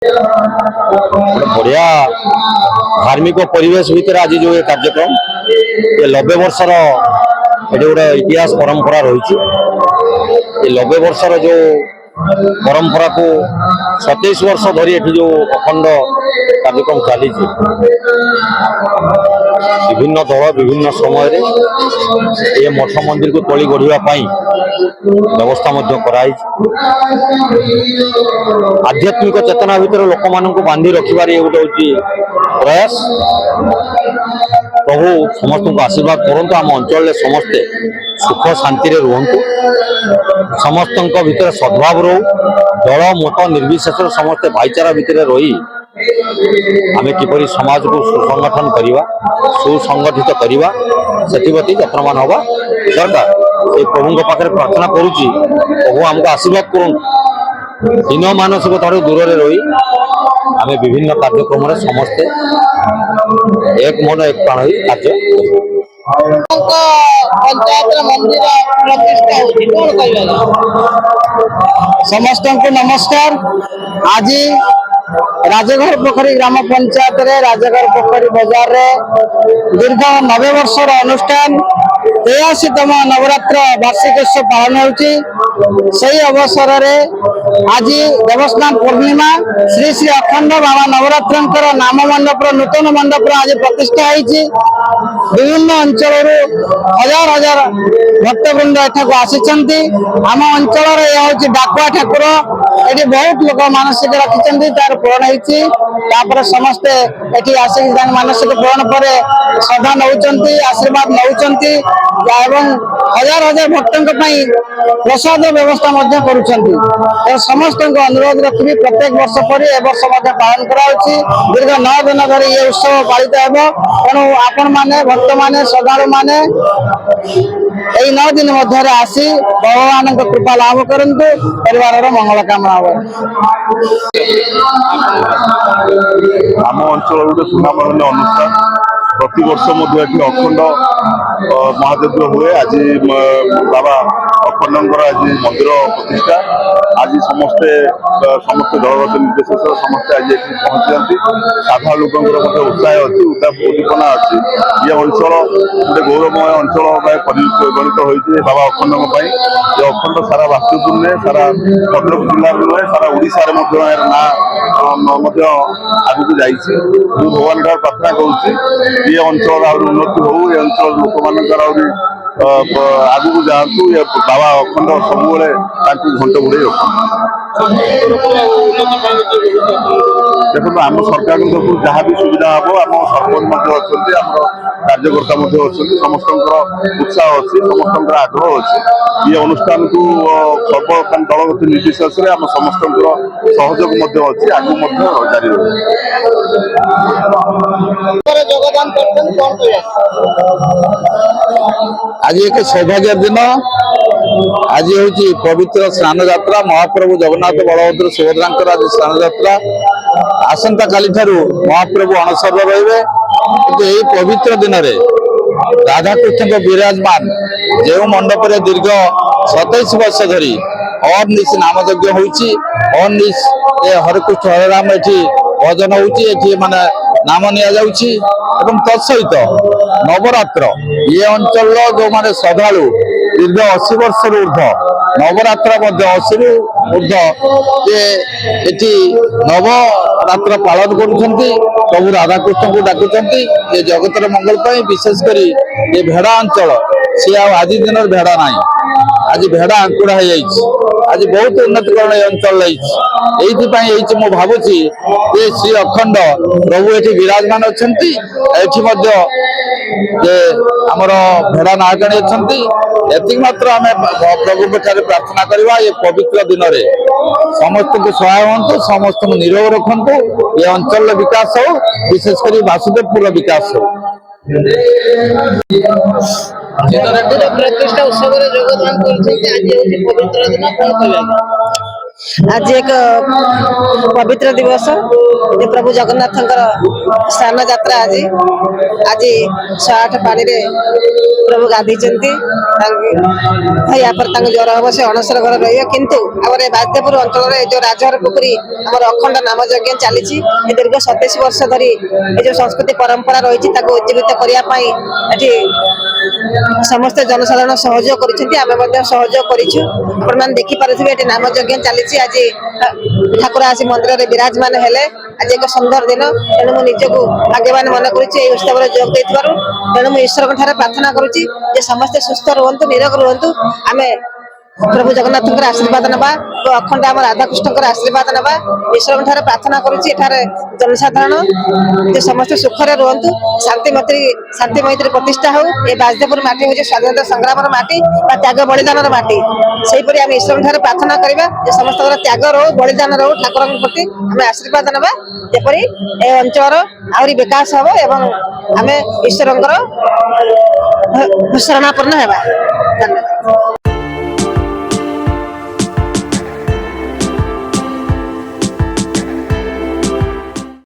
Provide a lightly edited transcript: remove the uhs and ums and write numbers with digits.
बढ़िया धार्मिक परिवेश भितर आज जो ये कार्यक्रम ये 90 वर्षर ये गोटे इतिहास परंपरा रही ये 90 वर्षर जो परंपरा को 27 वर्ष धरी ये जो अखंड कार्यक्रम चली विभिन्न दल विभिन्न समय ये मठ मंदिर को तली गढ़ाई व्यवस्था आध्यात्मिक चेतना भितर लोक मान बांधि रखिबार ये गोटे हूँ प्रयास। प्रभु समस्त को आशीर्वाद करंतु आम अंचल समस्ते सुख शांति रुहतु समस्त भितर सद्भाव रो दल मत निर्विशेष समस्ते भाईचारा भितर रही आमे किपरि समाज को सुसंगठन करिवा सुसंगठित करिवा सेतिप्रति यत्नवान हवा दरकार। ये प्रभु पाखे प्रार्थना करुच्ची प्रभु आमको आशीर्वाद करूँ दीन मानसिक ठार दूर रही आमे विभिन्न कार्यक्रम समस्ते एक मन एक प्राण ही कार्य समस्त को नमस्कार। आज राजघर पोखरी ग्राम पंचायत रे राजघर पोखरी बाजार रे दीर्घ 90 वर्षर अनुष्ठान 83तम नवरात्र वार्षिकोत्सव पालन होउची। सही अवसर रे आज देवस्नान पूर्णिमा श्री श्री अखंड बाबा नवरात्रंकर नाम मंडप नूतन मंडप आज प्रतिष्ठा होईची। विभिन्न अंचल हजार हजार भक्तवृंद एठाक आसिचंती। आम अंचल यह हूँ डाकुआ ठाकुर ये बहुत लोक मानसिक रखिंट तार पूरण होती समस्ते ये आसिक मानसिक पूरण पर श्रद्धा नौकरी आशीर्वाद नौकरी हजार हजार भक्तों प्रसाद व्यवस्था कर समस्त अनुरोध रखी प्रत्येक वर्ष पर वर्ष पालन कर दीर्घ 9 दिन धरी ये उत्सव पालित हो। तेणु आपण मैंने भक्त मैंने श्रद्धालु मैंने यही 9 दिन मध्य आसी भगवान कृपा लाभ करंतु परिवार मंगल कामना हो। आम अंचल गोटे सुनाम अनुष्ठान प्रति वर्ष अखंड महायज्ञ हुए। आज बाबा अखंडर आज मंदिर प्रतिष्ठा आज समस्ते समस्त दलगत निर्देश समस्ते आज पहुंची साधारण लोक उत्साह अच्छी उद्दीपना अच्छी ये अंचल गोटे गौरवमय अंचल परिगणित होती बाबा अखंड ये अखंड सारा वास्तुपुर में सारा भद्रक जिले नुहे सारा ओडिशा ना आगू जा भगवान प्रार्थना करुच्ची ये अंचल उन्नति हो ये अंचल लोक मान आगू जातु ये बाबा अखंड सब घंट घोड़े देखो आम सरकार तरफ जहाँ भी सुविधा हम आम सरपंच अच्छा कार्यकर्ता अच्छा समस्त उत्साह अच्छी समस्त आग्रह अच्छी ये अनुष्ठान को सर्व दलगत निर्विशेष आम समस्त सहयोग अच्छी आगू जारी आज एक सौभाग्य दिन आज हूँ पवित्र स्नान यात्रा महाप्रभु जगन्नाथ बलभद्र सुभद्रा आज स्नान यात्रा आसंता काली ठारू महाप्रभु अणसर रहिबे किंतु यही पवित्र दिन में राधाकृष्ण विराजमान जो मंडप दीर्घ 27 वर्ष धरी अनिश नामयज्ञ होती अनिश हरेकृष्ण हरे राम ये भजन होती माने नाम नि तत्सहित नवरात्र ये अंचल जो माने श्रद्धालु दीर्घ 80 वर्ष ऊर्ध नवरात्र 80 ऊर्ध ये नवरात्र पालन करुँच प्रभु राधाकृष्ण को डाकुंट ये जगतर मंगल पर विशेषकर ये भेड़ा अंचल सी आज दिन भेड़ा ना आज भेड़ा आंकुड़ा आज बहुत उन्नतिकरण ये अंचल ये मु भावुची ये श्री अखंड प्रभु ये विराजमान अच्छा आमर भेड़ा नागाणी अच्छा एति मात्र आम प्रभु प्रार्थना करवा ये पवित्र दिन में समस्त को सहाय हूँ समस्त को निरोग रखु ये अंचल विकास हो विशेषकर वासुदेवपुर विकास हो। प्रतिष्ठा उत्सव योगदान पवित्र दिन कौन आज एक पवित्र दिवस ଯେ ପ୍ରଭୁ ଜଗନ୍ନାଥଙ୍କର ସ୍ନାନ ଯାତ୍ରା ଆଜି 108 ପାଣିରେ ପ୍ରଭୁ ଗାଧୋଇଛନ୍ତି। ୟାପରେ ତାଙ୍କୁ ଜ୍ୱର ହବ, ସେ ଅଣସର ଘରେ ରହିବେ। କିନ୍ତୁ ଆମର ଏ ବାଜଦେପୁର ଅଞ୍ଚଳରେ ଯୋଉ ରାଜହର ପୋଖରୀ ଆମର ଅଖଣ୍ଡ ନାମ ଯଜ୍ଞ ଚାଲିଛି। ଏ ଦୀର୍ଘ 27 ବର୍ଷ ଧରି ଏ ଯୋଉ ସଂସ୍କୃତି ପରମ୍ପରା ରହିଛି ତାକୁ ଉଜ୍ଜୀବିତ କରିବା ପାଇଁ ଏଠି ସମସ୍ତେ ଜନସାଧାରଣ ସହଯୋଗ କରିଛନ୍ତି, ଆମେ ମଧ୍ୟ ସହଯୋଗ କରିଛୁ। ଆପଣମାନେ ଦେଖିପାରୁଥିବେ ଏଠି ନାମ ଯଜ୍ଞ ଚାଲିଛି। ଆଜି ଠାକୁର ଆସି ମନ୍ଦିରରେ ବିରାଜମାନ ହେଲେ। ଆଜି ଏକ ସୁନ୍ଦର ଦିନ, ତେଣୁ ମୁଁ ନିଜକୁ ଭାଗ୍ୟବାନ ମନେ କରୁଛି ଏହି ଉତ୍ସବରେ ଯୋଗ ଦେଇଥିବାରୁ। ତେଣୁ ମୁଁ ଈଶ୍ୱରଙ୍କ ଠାରେ ପ୍ରାର୍ଥନା କରୁଛି ଯେ ସମସ୍ତେ ସୁସ୍ଥ ରୁହନ୍ତୁ, ନିରୋଗ ରୁହନ୍ତୁ। ଆମେ ପ୍ରଭୁ ଜଗନ୍ନାଥଙ୍କର ଆଶୀର୍ବାଦ ନେବା ଓ ଅଖଣ୍ଡ ଆମ ରାଧାକୃଷ୍ଣଙ୍କର ଆଶୀର୍ବାଦ ନେବା। ଈଶ୍ୱରଙ୍କ ଠାରେ ପ୍ରାର୍ଥନା କରୁଛି ଏଠାରେ ଜନସାଧାରଣ ଯେ ସମସ୍ତେ ସୁଖରେ ରୁହନ୍ତୁ, ଶାନ୍ତି ମୈତ୍ରୀ ପ୍ରତିଷ୍ଠା ହଉ। ଏ ବାଜଦେପୁର ମାଟି ହେଉଛି ସ୍ୱାଧୀନତା ସଂଗ୍ରାମର ମାଟି ବା ତ୍ୟାଗ ବଳିଦାନର ମାଟି। ସେହିପରି ଆମେ ଈଶ୍ୱରଙ୍କ ଠାରେ ପ୍ରାର୍ଥନା କରିବା ଯେ ସମସ୍ତଙ୍କର ତ୍ୟାଗ ରହୁ, ବଳିଦାନ ରହୁ। ଠାକୁରଙ୍କ ପ୍ରତି ଆମେ ଆଶୀର୍ବାଦ ନେବା ଯେପରି ଏ ଅଞ୍ଚଳର ଆହୁରି ବିକାଶ ହବ ଏବଂ ଆମେ ଈଶ୍ୱରଙ୍କର ଶରଣାପନ୍ନ ହେବା। ଧନ୍ୟବାଦ।